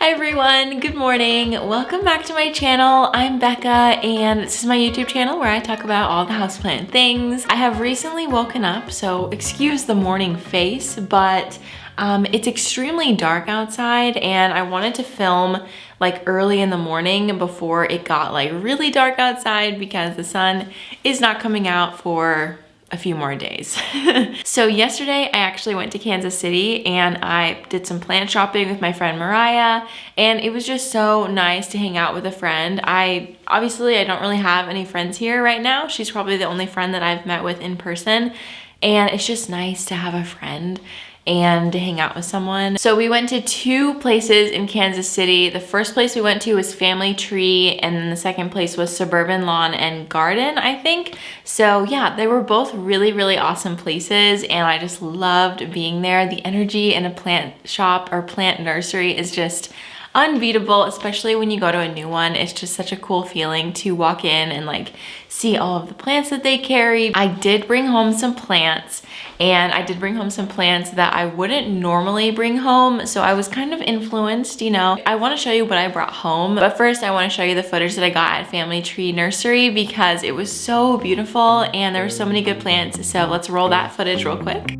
Hi everyone, good morning. Welcome back to my channel. I'm Becca and this is my YouTube channel where I talk about all the houseplant things. I have recently woken up, so excuse the morning face, but it's extremely dark outside and I wanted to film like early in the morning before it got like really dark outside because the sun is not coming out for a few more days. So yesterday I actually went to Kansas City and I did some plant shopping with my friend Mariah, and it was just so nice to hang out with a friend. Obviously I don't really have any friends here right now. She's probably the only friend that I've met with in person, and it's just nice to have a friend and to hang out with someone. So we went to two places in Kansas City. The first place we went to was Family Tree, and then the second place was Suburban Lawn and Garden, I think. So yeah, they were both really, really awesome places, and I just loved being there. The energy in a plant shop or plant nursery is just unbeatable, especially when you go to a new one. It's just such a cool feeling to walk in and like see all of the plants that they carry. I did bring home some plants, and I did bring home some plants that I wouldn't normally bring home, so I was kind of influenced, you know. I want to show you what I brought home, but first I want to show you the footage that I got at Family Tree Nursery because it was so beautiful and there were so many good plants. So let's roll that footage real quick.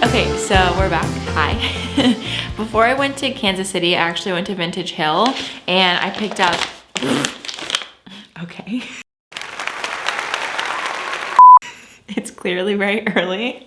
Okay, so we're back. Hi. Before I went to Kansas City, I actually went to Vintage Hill and I picked up, okay. It's clearly very early.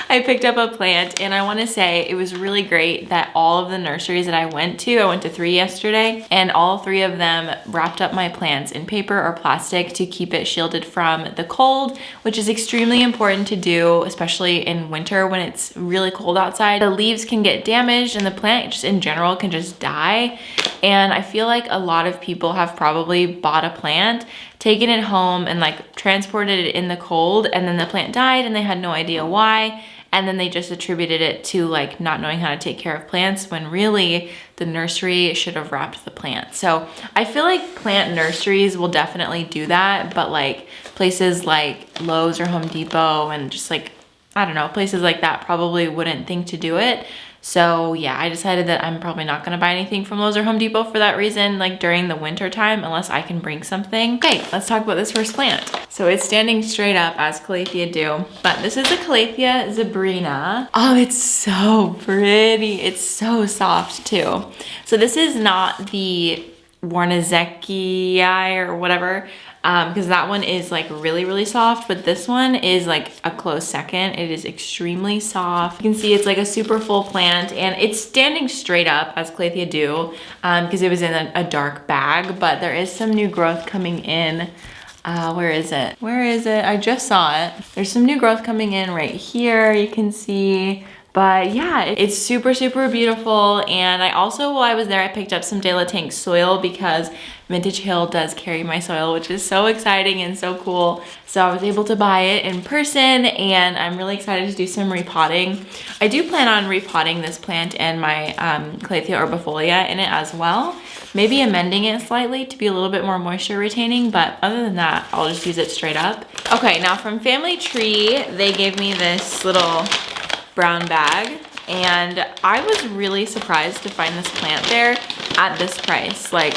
I picked up a plant, and I want to say it was really great that all of the nurseries that I went to 3 yesterday, and all 3 of them wrapped up my plants in paper or plastic to keep it shielded from the cold, which is extremely important to do, especially in winter when it's really cold outside. The leaves can get damaged and the plant just in general can just die. And I feel like a lot of people have probably bought a plant, taken it home and like transported it in the cold, and then the plant died and they had no idea why. And then they just attributed it to like not knowing how to take care of plants when really the nursery should have wrapped the plant. So I feel like plant nurseries will definitely do that, but like places like Lowe's or Home Depot and just like, I don't know, places like that probably wouldn't think to do it. So yeah, I decided that I'm probably not gonna buy anything from Lowe's or Home Depot for that reason, like during the winter time, unless I can bring something. Okay, let's talk about this first plant. So it's standing straight up as Calathea do, but this is a Calathea zebrina. Oh, it's so pretty. It's so soft too. So this is not the Warnezekii or whatever. because that one is like really, really soft, but this one is like a close second. It is extremely soft. You can see it's like a super full plant, and it's standing straight up as Calathea do, because it was in a dark bag, but there is some new growth coming in. Where is it? Where is it? I just saw it. There's some new growth coming in right here, you can see. But yeah, it's super, super beautiful. And I also, while I was there, I picked up some De La Tank soil because Vintage Hill does carry my soil, which is so exciting and so cool. So I was able to buy it in person, and I'm really excited to do some repotting. I do plan on repotting this plant and my Calathea orbifolia in it as well. Maybe amending it slightly to be a little bit more moisture retaining, but other than that, I'll just use it straight up. Okay, now from Family Tree, they gave me this little brown bag, and I was really surprised to find this plant there at this price. Like,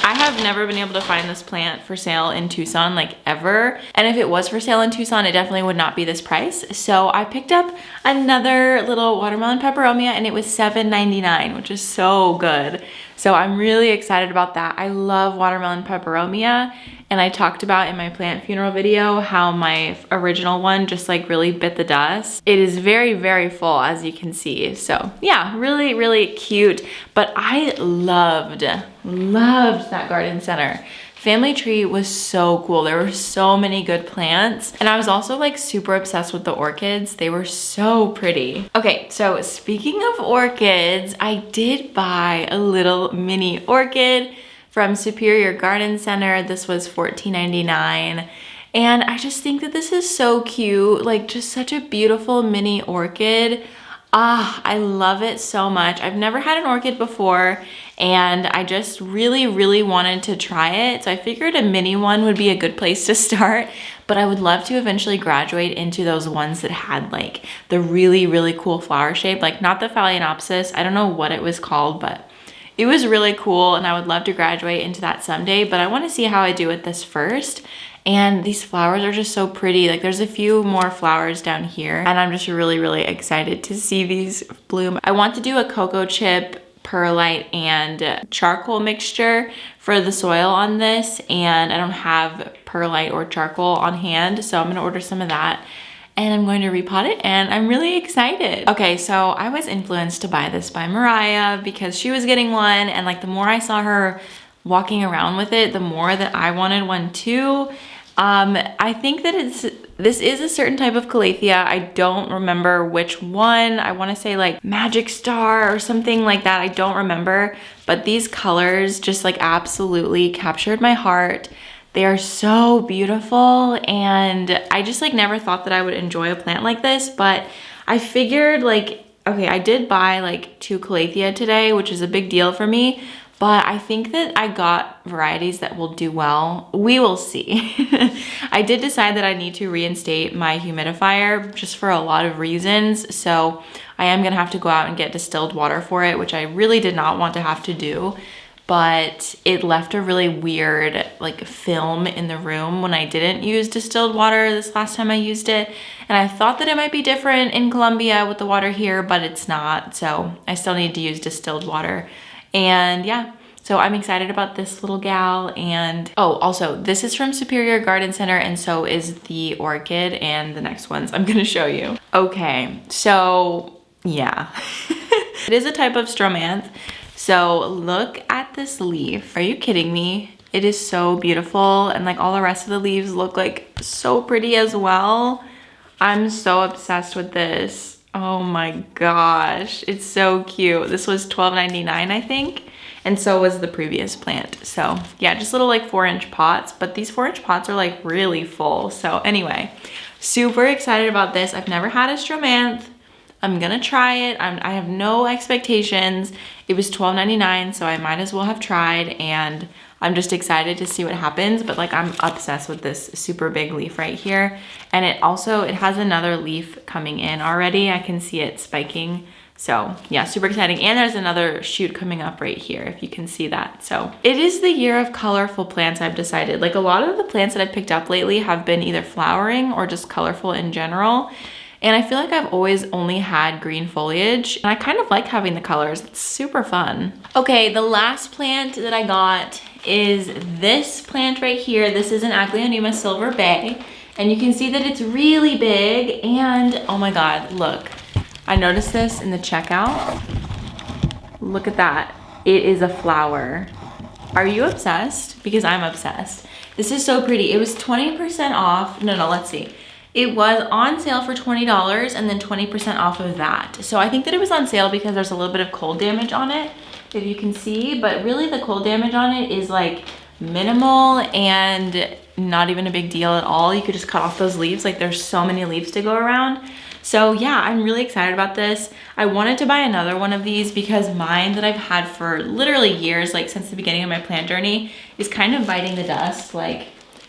I have never been able to find this plant for sale in Tucson, like ever. And if it was for sale in Tucson, it definitely would not be this price. So I picked up another little watermelon peperomia, and it was $7.99, which is so good. So I'm really excited about that. I love watermelon peperomia, and I talked about in my plant funeral video how my original one just like really bit the dust. It is very, very full, as you can see. So yeah, really, really cute. But I loved that garden center. Family Tree was so cool. There were so many good plants. And I was also like super obsessed with the orchids. They were so pretty. Okay, so speaking of orchids, I did buy a little mini orchid from Superior Garden Center. This was $14.99. And I just think that this is so cute. Like, just such a beautiful mini orchid. I love it so much. I've never had an orchid before, and I just really, really wanted to try it. So I figured a mini one would be a good place to start, but I would love to eventually graduate into those ones that had like the really, really cool flower shape, like not the Phalaenopsis. I don't know what it was called, but it was really cool, and I would love to graduate into that someday, but I want to see how I do with this first. And these flowers are just so pretty. Like, there's a few more flowers down here, and I'm just really, really excited to see these bloom. I want to do a cocoa chip, perlite, and charcoal mixture for the soil on this, and I don't have perlite or charcoal on hand, so I'm gonna order some of that, and I'm going to repot it, and I'm really excited. Okay, so I was influenced to buy this by Mariah because she was getting one, and like the more I saw her walking around with it, the more that I wanted one too. I think that this is a certain type of Calathea. I don't remember which one. I want to say like Magic Star or something like that. I don't remember, but these colors just like absolutely captured my heart. They are so beautiful, and I just like never thought that I would enjoy a plant like this, but I figured like, okay, I did buy like 2 Calathea today, which is a big deal for me. But I think that I got varieties that will do well. We will see. I did decide that I need to reinstate my humidifier just for a lot of reasons. So I am gonna have to go out and get distilled water for it, which I really did not want to have to do. But it left a really weird like film in the room when I didn't use distilled water this last time I used it. And I thought that it might be different in Colombia with the water here, but it's not. So I still need to use distilled water. And yeah, so I'm excited about this little gal. And oh, also this is from Superior Garden Center, and so is the orchid and the next ones I'm gonna show you. Okay, so yeah, it is a type of stromanth. So look at this leaf. Are you kidding me? It is so beautiful, and like all the rest of the leaves look like so pretty as well. I'm so obsessed with this. Oh my gosh, it's so cute. This was $12.99, I think, and so was the previous plant. So yeah, just little like 4-inch pots, but these 4-inch pots are like really full. So anyway, super excited about this. I've never had a stromanth. I'm gonna try it. I have no expectations. It was $12.99, so I might as well have tried, and I'm just excited to see what happens. But like, I'm obsessed with this super big leaf right here. And it has another leaf coming in already. I can see it spiking. So yeah, super exciting. And there's another shoot coming up right here, if you can see that. So it is the year of colorful plants, I've decided. Like, a lot of the plants that I've picked up lately have been either flowering or just colorful in general. And I feel like I've always only had green foliage, and I kind of like having the colors. It's super fun. Okay, the last plant that I got is this plant right here. This is an Anthurium Silver Bay. And you can see that it's really big, and oh my God, look. I noticed this in the checkout. Look at that. It is a flower. Are you obsessed? Because I'm obsessed. This is so pretty. It was 20% off. No, let's see. It was on sale for $20 and then 20% off of that. So I think that it was on sale because there's a little bit of cold damage on it, if you can see, but really the cold damage on it is like minimal and not even a big deal at all. You could just cut off those leaves. Like there's so many leaves to go around. So yeah, I'm really excited about this. I wanted to buy another one of these because mine that I've had for literally years, like since the beginning of my plant journey, is kind of biting the dust. Like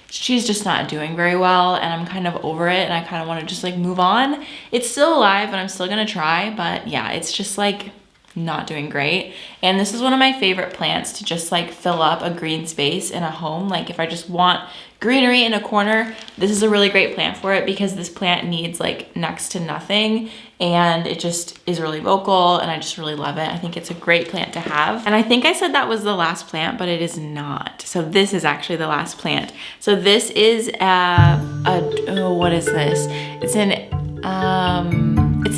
she's just not doing very well and I'm kind of over it and I kind of want to just like move on. It's still alive and I'm still gonna try, but yeah, it's just like not doing great. And this is one of my favorite plants to just like fill up a green space in a home. Like if I just want greenery in a corner, this is a really great plant for it because this plant needs like next to nothing and it just is really vocal and I just really love it. I think it's a great plant to have. And I think I said that was the last plant, but it is not. So this is actually the last plant. So this is what is this? It's an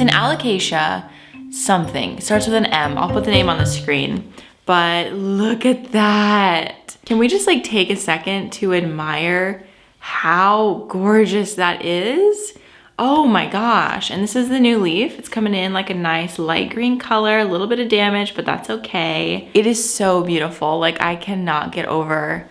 alocasia something. It starts with an M. I'll put the name on the screen. But look at that. Can we just like take a second to admire how gorgeous that is? Oh my gosh. And this is the new leaf. It's coming in like a nice light green color, a little bit of damage, but that's okay. It is so beautiful. Like I cannot get over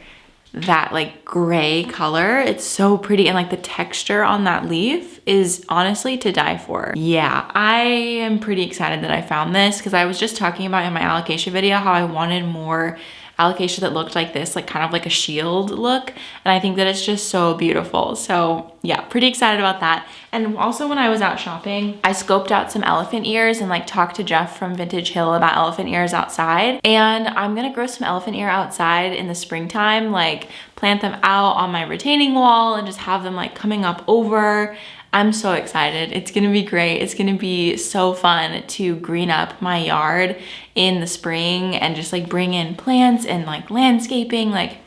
that like gray color. It's so pretty and like the texture on that leaf is honestly to die for. Yeah, I am pretty excited that I found this because I was just talking about in my alocasia video how I wanted more alocasia that looked like this, like kind of like a shield look. And I think that it's just so beautiful. So yeah, pretty excited about that. And also when I was out shopping, I scoped out some elephant ears and like talked to Jeff from Vintage Hill about elephant ears outside. And I'm gonna grow some elephant ear outside in the springtime, like plant them out on my retaining wall and just have them like coming up over. I'm so excited. It's gonna be great. It's gonna be so fun to green up my yard in the spring and just like bring in plants and like landscaping. Like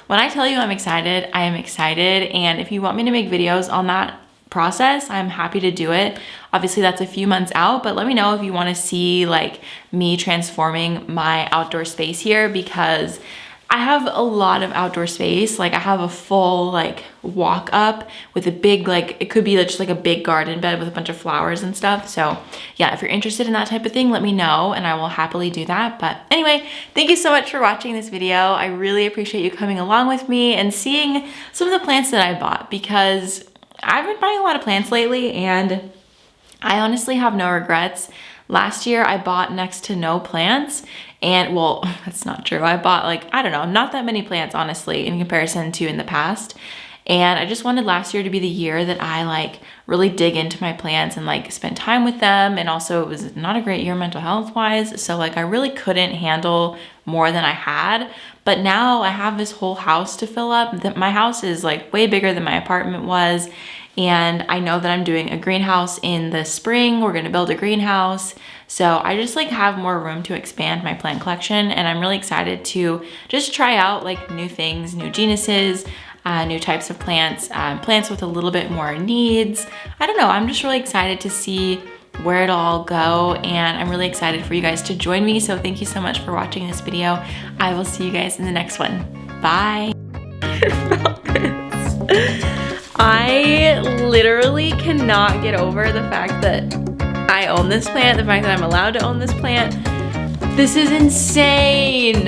when I tell you I'm excited, I am excited. And if you want me to make videos on that process, I'm happy to do it. Obviously that's a few months out, but let me know if you wanna see like me transforming my outdoor space here because I have a lot of outdoor space. Like I have a full like walk up with a big, like it could be just like a big garden bed with a bunch of flowers and stuff. So yeah, if you're interested in that type of thing, let me know and I will happily do that. But anyway, thank you so much for watching this video. I really appreciate you coming along with me and seeing some of the plants that I bought because I've been buying a lot of plants lately and I honestly have no regrets. Last year I bought next to no plants and well, that's not true. I bought like, I don't know, not that many plants honestly in comparison to in the past. And I just wanted last year to be the year that I like really dig into my plants and like spend time with them. And also it was not a great year mental health wise. So like I really couldn't handle more than I had. But now I have this whole house to fill up. That my house is like way bigger than my apartment was. And I know that I'm doing a greenhouse in the spring. We're gonna build a greenhouse. So I just like have more room to expand my plant collection and I'm really excited to just try out like new things, new genuses, new types of plants, plants with a little bit more needs. I don't know, I'm just really excited to see where it'll all go and I'm really excited for you guys to join me. So thank you so much for watching this video. I will see you guys in the next one. Bye. I literally cannot get over the fact that I own this plant, the fact that I'm allowed to own this plant. This is insane.